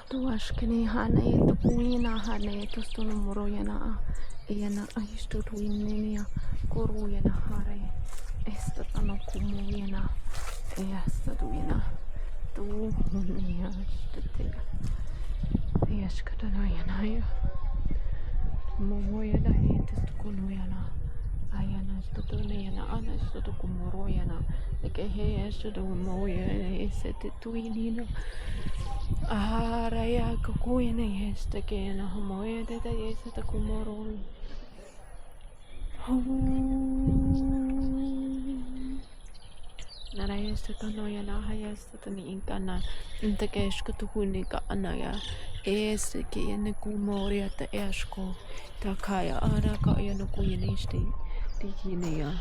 Tuashkini hanaye tukuina hanaye tustono moroyana yana ahistotuinenia koruyana hare esta tano kumuyana esta tuina tu hunia stetega yashkatana yana momoyana histukunuyana ayana stotuniana ana stotukumoroyana lekehe stotumoyana esetuinina Araya kukuina yesta kena hamoya de yesta ta kumorol. Nara yesta kanoya na hayesta tani inkana intakeshka tukunika anaya este ke ne kumoria ta eshko ta kaya ara kaya no kuyinisti dikinia.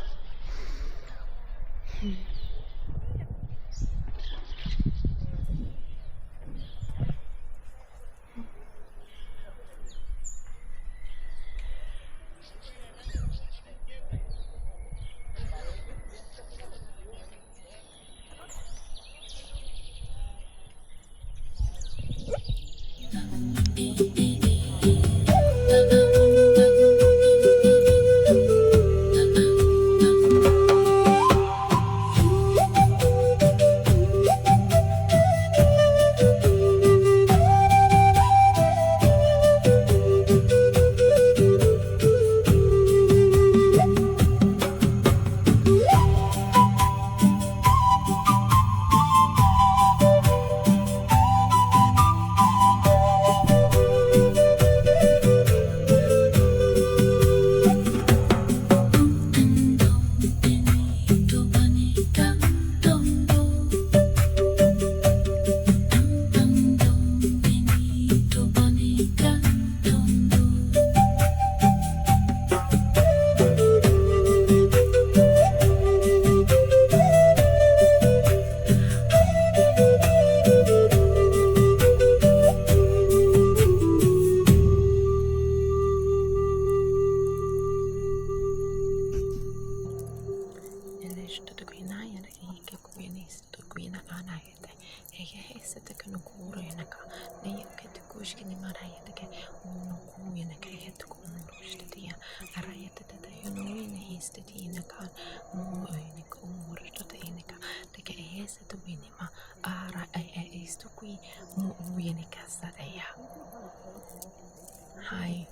Hi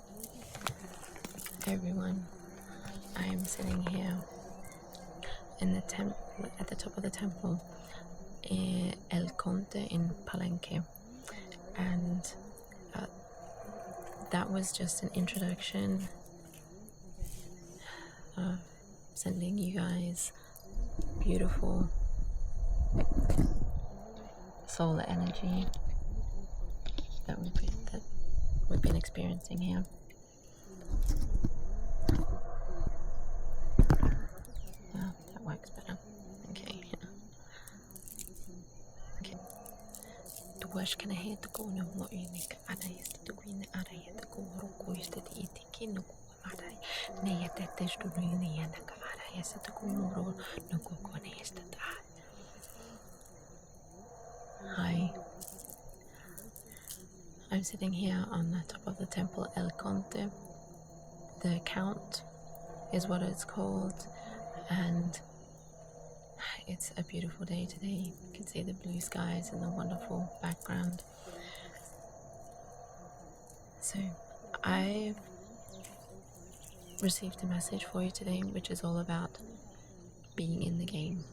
everyone, I'm sitting here in the at the top of the temple El Conte in Palenque, and that was just an introduction, sending you guys beautiful solar energy that we've been experiencing here. Yeah, that works better. Okay. Okay. Duas kana he to go no mo unika ana jest to gwina ara je to go roku jest to itiki no go ara ne je te też to nie je na ara jest to go moro no go kone jest to. Hi. I'm sitting here on the top of the temple El Conte. The Count is what it's called, and it's a beautiful day today. You can see the blue skies and the wonderful background. So I've received a message for you today, which is all about being in the game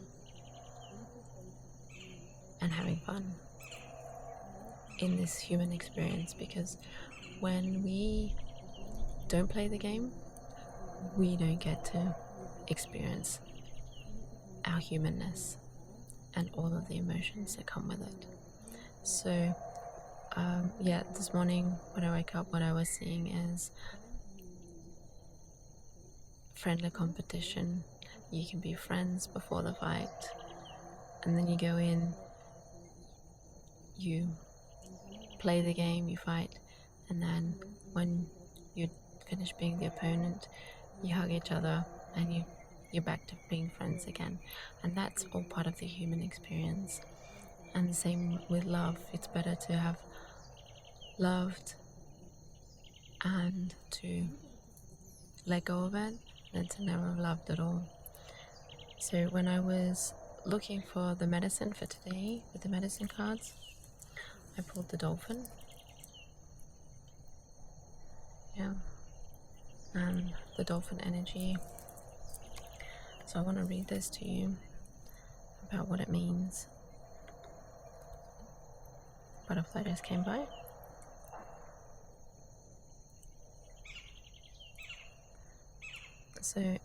and having fun in this human experience, because when we don't play the game, we don't get to experience our humanness and all of the emotions that come with it. So yeah, this morning when I wake up, what I was seeing is friendly competition, you can be friends before the fight, and then you go in, you play the game, you fight, and then when you finish being the opponent, you hug each other and you're back to being friends again. And that's all part of the human experience. And the same with love. It's better to have loved and to let go of it than to never have loved at all. So when I was looking for the medicine for today with the medicine cards, I pulled the dolphin. Yeah. And the dolphin energy. So I want to read this to you about what it means. Butterfly just came by. So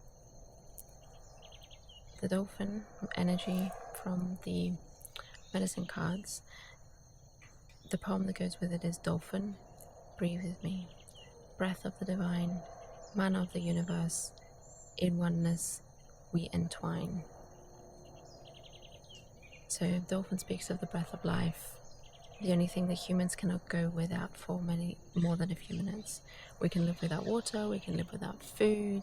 the dolphin energy from the medicine cards, the poem that goes with it is Dolphin, breathe with me, breath of the divine, man of the universe, in oneness we entwine. So dolphin speaks of the breath of life, the only thing that humans cannot go without for more than a few minutes. We can live without water, we can live without food,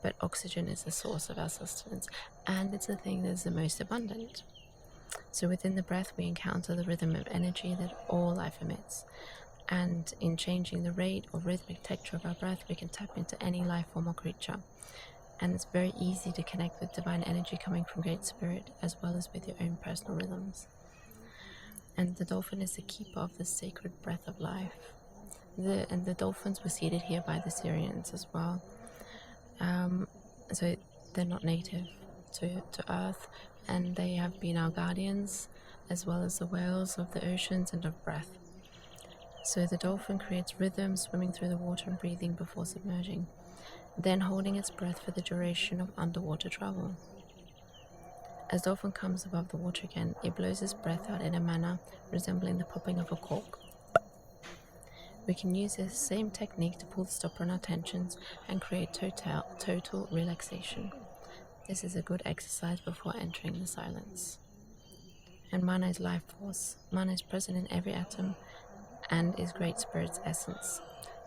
but oxygen is the source of our sustenance, and it's the thing that's the most abundant. So within the breath we encounter the rhythm of energy that all life emits, and in changing the rate or rhythmic texture of our breath we can tap into any life form or creature. And it's very easy to connect with divine energy coming from Great Spirit, as well as with your own personal rhythms. And the dolphin is the keeper of the sacred breath of life. And the dolphins were seeded here by the Syrians as well. So they're not native to Earth, and they have been our guardians, as well as the whales of the oceans and of breath. So the dolphin creates rhythm, swimming through the water and breathing before submerging, then holding its breath for the duration of underwater travel. As dolphin comes above the water again, it blows its breath out in a manner resembling the popping of a cork. We can use this same technique to pull the stopper on our tensions and create total relaxation. This is a good exercise before entering the silence. And mana is life force. Mana is present in every atom and is Great Spirit's essence.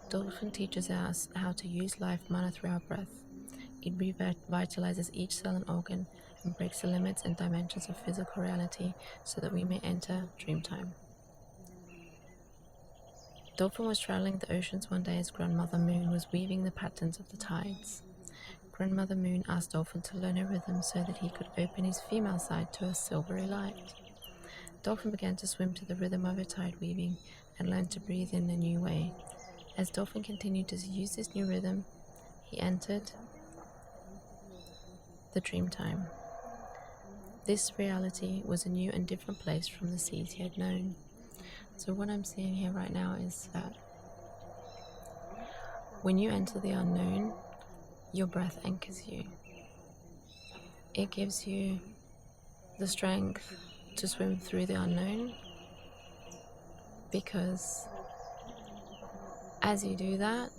Dolphin teaches us how to use life mana through our breath. It revitalizes each cell and organ and breaks the limits and dimensions of physical reality so that we may enter dreamtime. Dolphin was traveling the oceans one day as Grandmother Moon was weaving the patterns of the tides. Grandmother Moon asked Dolphin to learn her rhythm so that he could open his female side to a silvery light. Dolphin began to swim to the rhythm of her tide weaving and learned to breathe in a new way. As Dolphin continued to use this new rhythm, he entered the dream time. This reality was a new and different place from the seas he had known. So what I'm seeing here right now is that when you enter the unknown, your breath anchors you. It gives you the strength to swim through the unknown, because as you do that,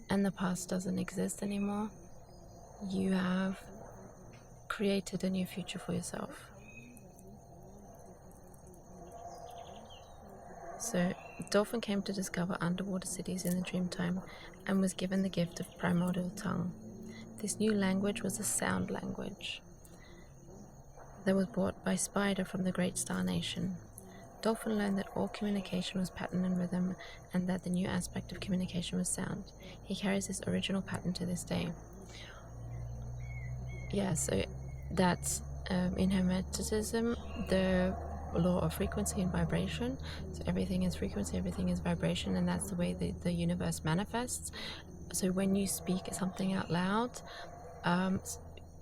and the past doesn't exist anymore, you have created a new future for yourself. So, Dolphin came to discover underwater cities in the dreamtime and was given the gift of primordial tongue. This new language was a sound language that was brought by Spider from the Great Star Nation. Dolphin learned that all communication was pattern and rhythm, and that the new aspect of communication was sound. He carries this original pattern to this day. Yeah, so that's in Hermeticism, the law of frequency and vibration. So everything is frequency, everything is vibration, and that's the way the universe manifests. So when you speak something out loud,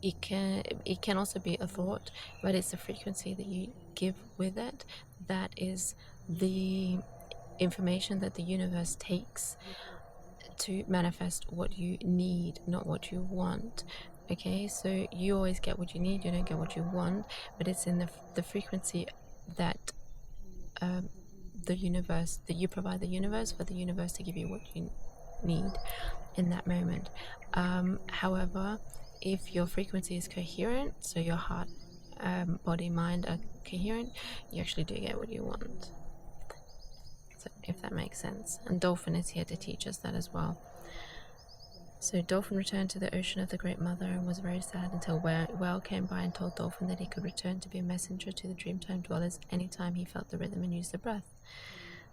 it can also be a thought, but it's the frequency that you give with it that is the information that the universe takes to manifest what you need, not what you want. Okay, so you always get what you need, you don't get what you want, but it's in the frequency that the universe, that you provide the universe for the universe to give you need in that moment. However, if your frequency is coherent, so your heart, body, mind are coherent, you actually do get what you want. So if that makes sense. And Dolphin is here to teach us that as well. So Dolphin returned to the ocean of the Great Mother and was very sad until Whale came by and told Dolphin that he could return to be a messenger to the Dreamtime dwellers anytime he felt the rhythm and used the breath.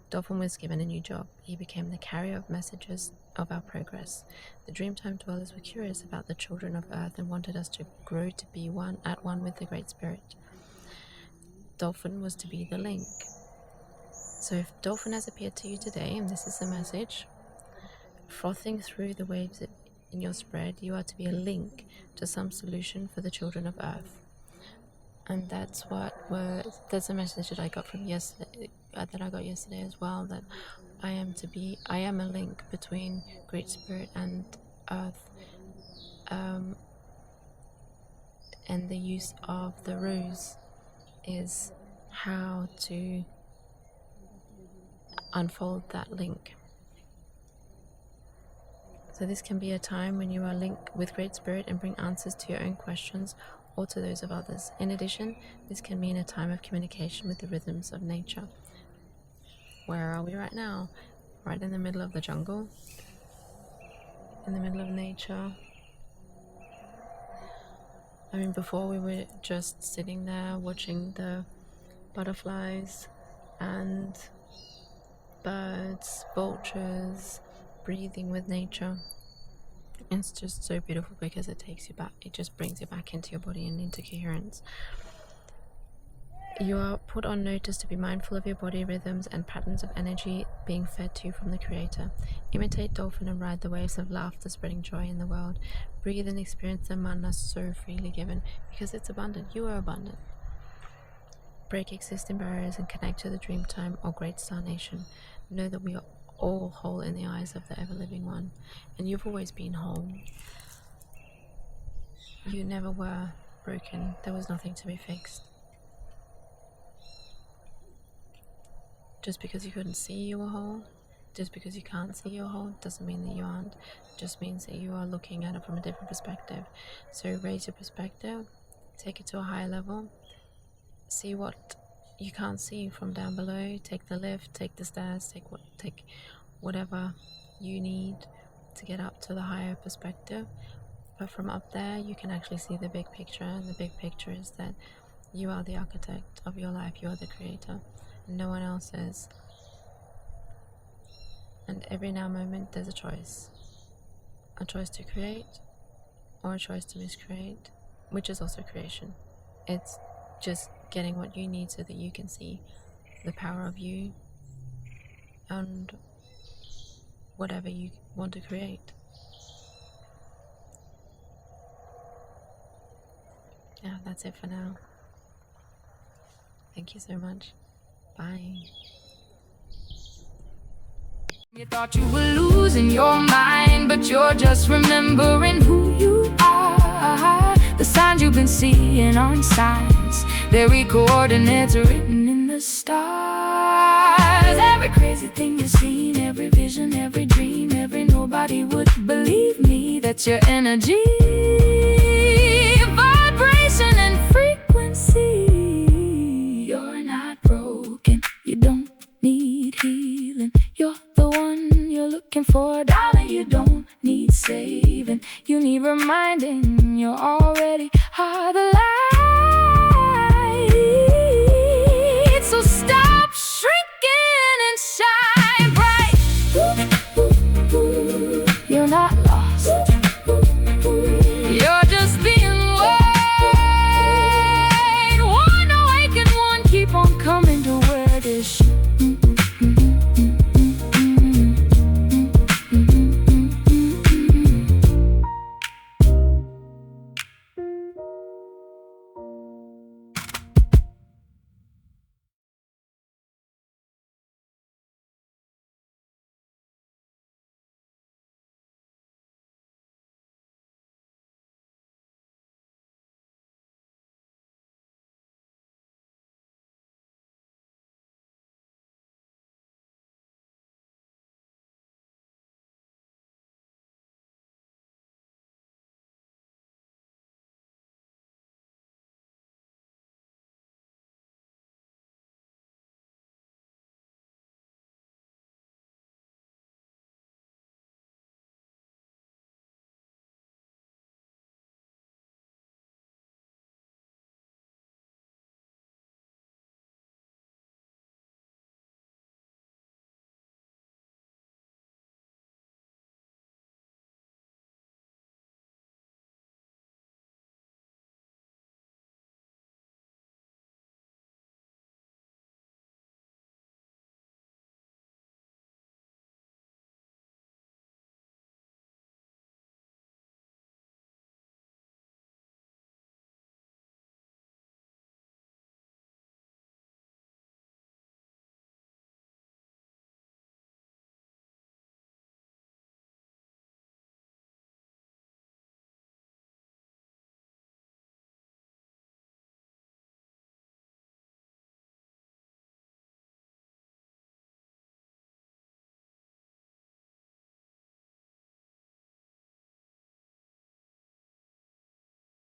Dolphin was given a new job. He became the carrier of messages of our progress. The Dreamtime dwellers were curious about the children of Earth and wanted us to grow to be at one with the Great Spirit. Dolphin was to be the link. So if Dolphin has appeared to you today, and this is the message, frothing through the waves in your spread, you are to be a link to some solution for the children of Earth. And that's a message that I got from yesterday, as well, that I am a link between Great Spirit and Earth, and the use of the ruse is how to unfold that link. So this can be a time when you are linked with Great Spirit and bring answers to your own questions or to those of others. In addition, this can mean a time of communication with the rhythms of nature. Where are we right now? Right in the middle of the jungle, in the middle of nature. I mean, before we were just sitting there watching the butterflies and birds, vultures, breathing with nature. It's just so beautiful because it takes you back, it just brings you back into your body and into coherence. You are put on notice to be mindful of your body rhythms and patterns of energy being fed to you from the Creator. Imitate Dolphin and ride the waves of laughter, spreading joy in the world. Breathe and experience the mana so freely given, because it's abundant. You are abundant. Break existing barriers and connect to the Dreamtime or Great Star Nation. Know that we are all whole in the eyes of the ever-living one, and you've always been whole. You never were broken. There was nothing to be fixed. Just because you couldn't see you were whole, just because you can't see you're whole, doesn't mean that you aren't. It just means that you are looking at it from a different perspective. So raise your perspective, take it to a higher level, see what you can't see from down below, take the lift, take the stairs, take whatever you need to get up to the higher perspective. But from up there, you can actually see the big picture, and the big picture is that you are the architect of your life, you are the creator, and no one else is. And every now moment, there's a choice to create, or a choice to miscreate, which is also creation. It's just getting what you need so that you can see the power of you and whatever you want to create. Yeah, that's it for now. Thank you so much. Bye. You thought you were losing your mind, but you're just remembering who you are. The signs you've been seeing aren't signs, they're coordinates written in the stars. Every crazy thing you've seen, every vision, every dream, every nobody would believe me. That's your energy, vibration and frequency. You're not broken, you don't need healing. You're the one you're looking for, darling. You don't need saving, you need reminding. You already are the